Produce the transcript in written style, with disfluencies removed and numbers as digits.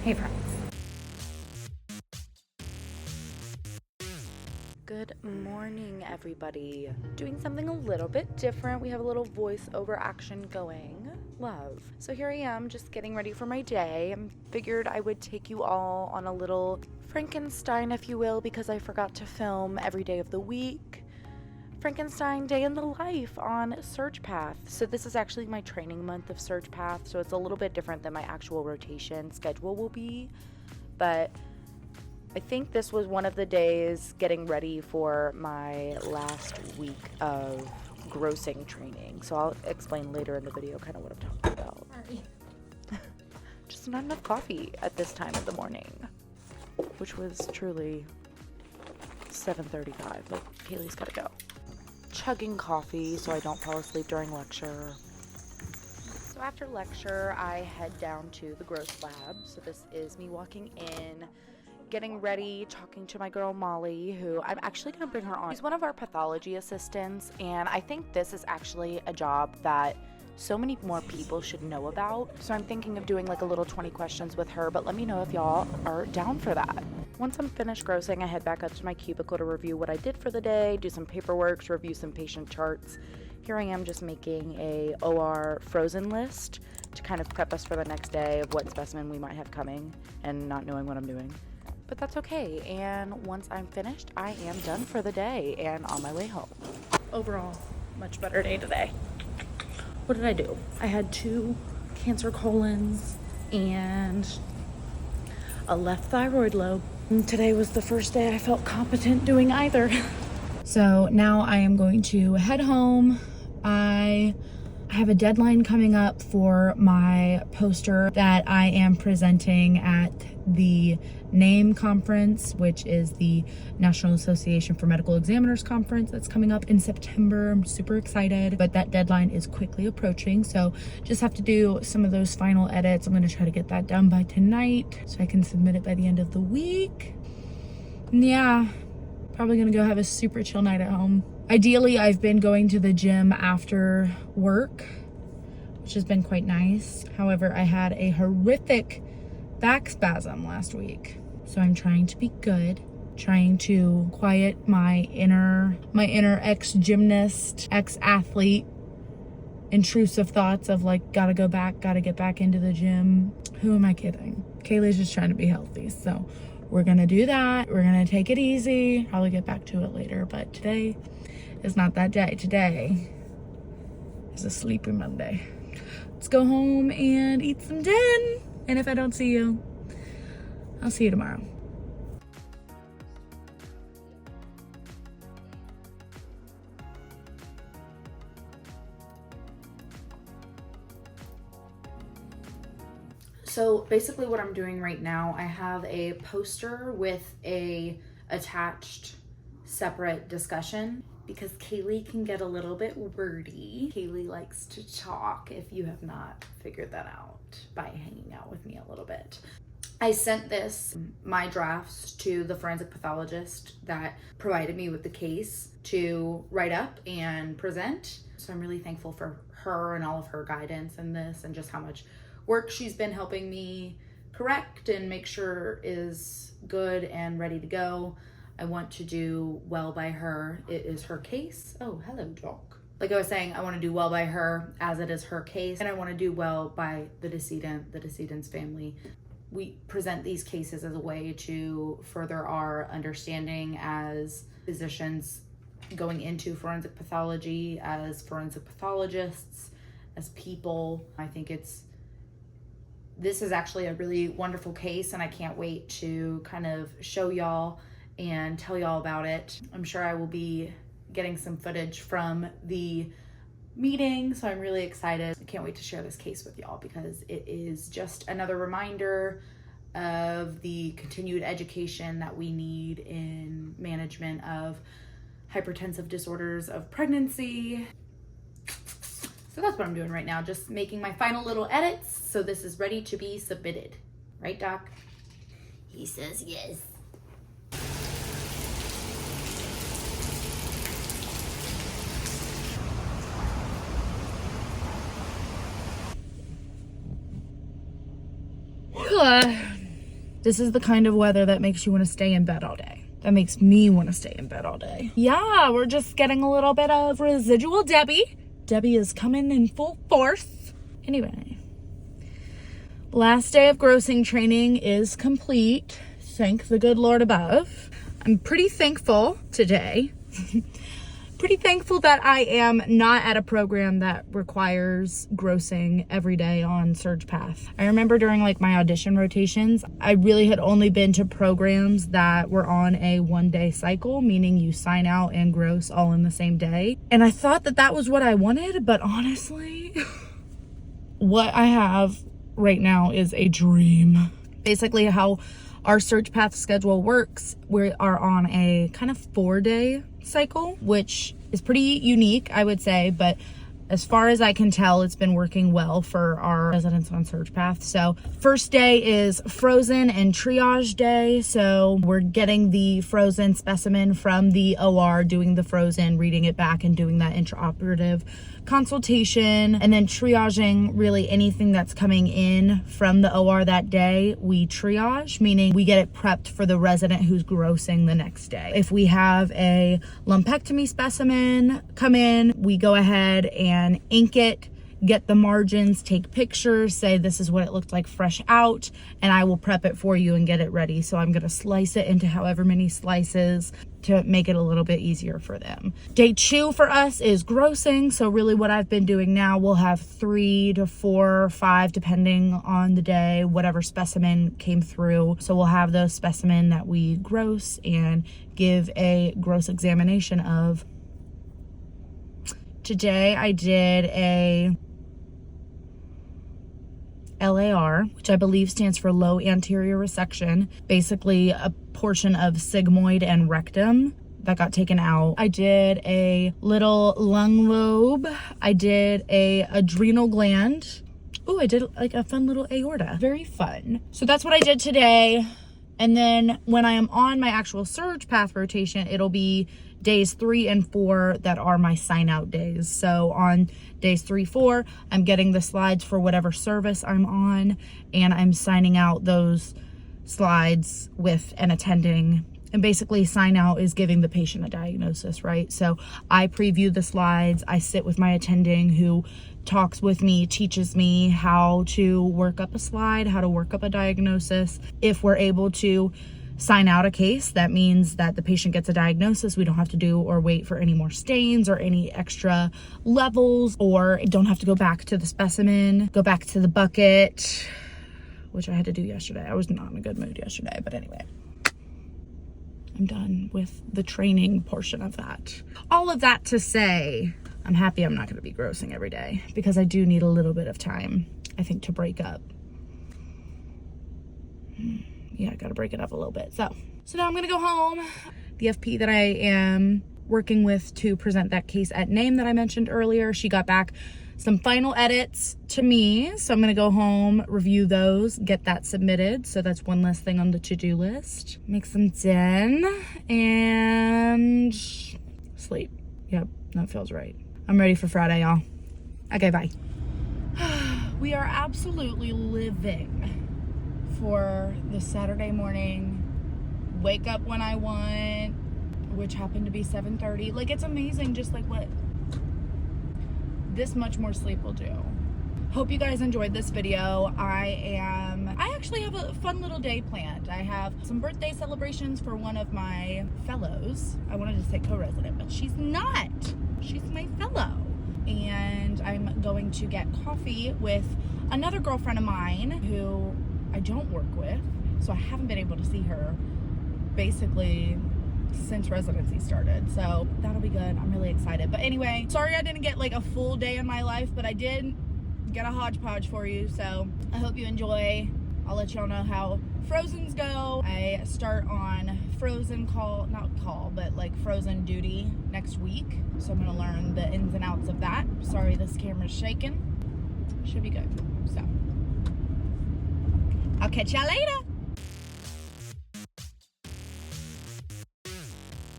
Hey friends. Good morning, everybody. Doing something a little bit different. We have a little voiceover action going. Love. So here I am, just getting ready for my day. I figured I would take you all on a little Frankenstein, if you will, because I forgot to film every day of the week. Frankenstein day in the life on Surg Path. So this is actually my training month of Surg Path, so it's a little bit different than my actual rotation schedule will be. But I think this was one of the days getting ready for my last week of grossing training. So I'll explain later in the video kind of what I'm talking about. Sorry. Just not enough coffee at this time of the morning, which was truly 7:35, but Kaylee's gotta go. Chugging coffee so I don't fall asleep during lecture. So after lecture, I head down to the gross lab. So this is me walking in, getting ready, talking to my girl Molly, who I'm actually going to bring her on. She's one of our pathology assistants, and I think this is actually a job that so many more people should know about. So I'm thinking of doing like a little 20 questions with her, but let me know if y'all are down for that. Once I'm finished grossing, I head back up to my cubicle to review what I did for the day, do some paperwork, review some patient charts. Here I am just making a OR frozen list to kind of prep us for the next day of what specimen we might have coming and not knowing what I'm doing. But that's okay, and once I'm finished, I am done for the day and on my way home. Overall, much better day today. What did I do? I had 2 cancer colons and a left thyroid lobe. And today was the first day I felt competent doing either. So now I am going to head home. I have a deadline coming up for my poster that I am presenting at the NAME conference, which is the National Association for Medical Examiners conference that's coming up in September. I'm super excited, but that deadline is quickly approaching, so just have to do some of those final edits. I'm going to try to get that done by tonight so I can submit it by the end of the week. And yeah, probably going to go have a super chill night at home. Ideally, I've been going to the gym after work, which has been quite nice. However, I had a horrific back spasm last week, so I'm trying to be good, trying to quiet my inner ex-gymnast, ex-athlete intrusive thoughts of like, gotta get back into the gym. Who am I kidding? Kaylee's just trying to be healthy, so we're gonna do that. We're gonna take it easy. Probably get back to it later, but today is not that day. Today is a sleepy Monday. Let's go home and eat some din. And if I don't see you, I'll see you tomorrow. So basically what I'm doing right now, I have a poster with a attached separate discussion because Kaylee can get a little bit wordy. Kaylee likes to talk, if you have not figured that out by hanging out with me a little bit. I sent my drafts to the forensic pathologist that provided me with the case to write up and present. So I'm really thankful for her and all of her guidance in this and just how much work she's been helping me correct and make sure is good and ready to go. I want to do well by her. It is her case. Oh, hello, dog. Like I was saying, I want to do well by her as it is her case, and I want to do well by the decedent's family. We present these cases as a way to further our understanding as physicians going into forensic pathology, as forensic pathologists, as people. I think this is actually a really wonderful case, and I can't wait to kind of show y'all and tell y'all about it. I'm sure I will be getting some footage from the meeting, so I'm really excited. I can't wait to share this case with y'all because it is just another reminder of the continued education that we need in management of hypertensive disorders of pregnancy. So that's what I'm doing right now, just making my final little edits so this is ready to be submitted. Right, Doc? He says yes. This is the kind of weather that makes you want to stay in bed all day. That makes me want to stay in bed all day. Yeah, we're just getting a little bit of residual Debbie. Debbie is coming in full force. Anyway, last day of grossing training is complete. Thank the good Lord above. I'm pretty thankful today. Pretty thankful that I am not at a program that requires grossing every day on Surg Path. I remember during like my audition rotations, I really had only been to programs that were on a 1-day cycle, meaning you sign out and gross all in the same day. And I thought that that was what I wanted, but honestly, what I have right now is a dream. Basically how our Surg Path schedule works, we are on a kind of 4-day cycle, which is pretty unique, I would say, but as far as I can tell, it's been working well for our residents on Surg Path. So first day is frozen and triage day. So we're getting the frozen specimen from the OR, doing the frozen, reading it back and doing that intraoperative consultation, and then triaging really anything that's coming in from the OR that day. We triage, meaning we get it prepped for the resident who's grossing the next day. If we have a lumpectomy specimen come in, we go ahead and ink it, get the margins, take pictures, say this is what it looked like fresh out, and I will prep it for you and get it ready. So I'm gonna slice it into however many slices to make it a little bit easier for them. Day 2 for us is grossing. So really what I've been doing now, we'll have 3 to 4 or 5, depending on the day, whatever specimen came through. So we'll have those specimen that we gross and give a gross examination of. Today I did a LAR, which I believe stands for low anterior resection, basically a portion of sigmoid and rectum that got taken out. I did a little lung lobe. I did a adrenal gland. Oh, I did like a fun little aorta. Very fun. So that's what I did today. And then when I am on my actual Surg Path rotation, it'll be days 3 and 4 that are my sign out days. So on days 3, 4, I'm getting the slides for whatever service I'm on, and I'm signing out those slides with an attending. And basically sign out is giving the patient a diagnosis, right? So I preview the slides, I sit with my attending who talks with me, teaches me how to work up a slide, how to work up a diagnosis. If we're able to sign out a case, that means that the patient gets a diagnosis. We don't have to do or wait for any more stains or any extra levels, or don't have to go back to the specimen, go back to the bucket, which I had to do yesterday. I was not in a good mood yesterday, but anyway. I'm done with the training portion of that. All of that to say, I'm happy I'm not going to be grossing every day, because I do need a little bit of time, I think, to break up. Yeah, I got to break it up a little bit. So now I'm going to go home. The FP that I am working with to present that case at name that I mentioned earlier, she got back some final edits to me. So I'm going to go home, review those, get that submitted. So that's one less thing on the to-do list. Make some done and sleep. Yep, that feels right. I'm ready for Friday, y'all. Okay, bye. We are absolutely living for the Saturday morning, wake up when I want, which happened to be 7:30. Like, it's amazing just like what this much more sleep will do. Hope you guys enjoyed this video. I actually have a fun little day planned. I have some birthday celebrations for one of my fellows. I wanted to say co-resident, but she's not. She's my fellow. And I'm going to get coffee with another girlfriend of mine who I don't work with, so I haven't been able to see her basically since residency started. So that'll be good. I'm really excited. But anyway, sorry I didn't get like a full day in my life, but I did get a hodgepodge for you. So I hope you enjoy. I'll let y'all know how Frozens go. I start on Frozen Frozen duty next week. So I'm gonna learn the ins and outs of that. Sorry, this camera's shaking. Should be good. So I'll catch y'all later.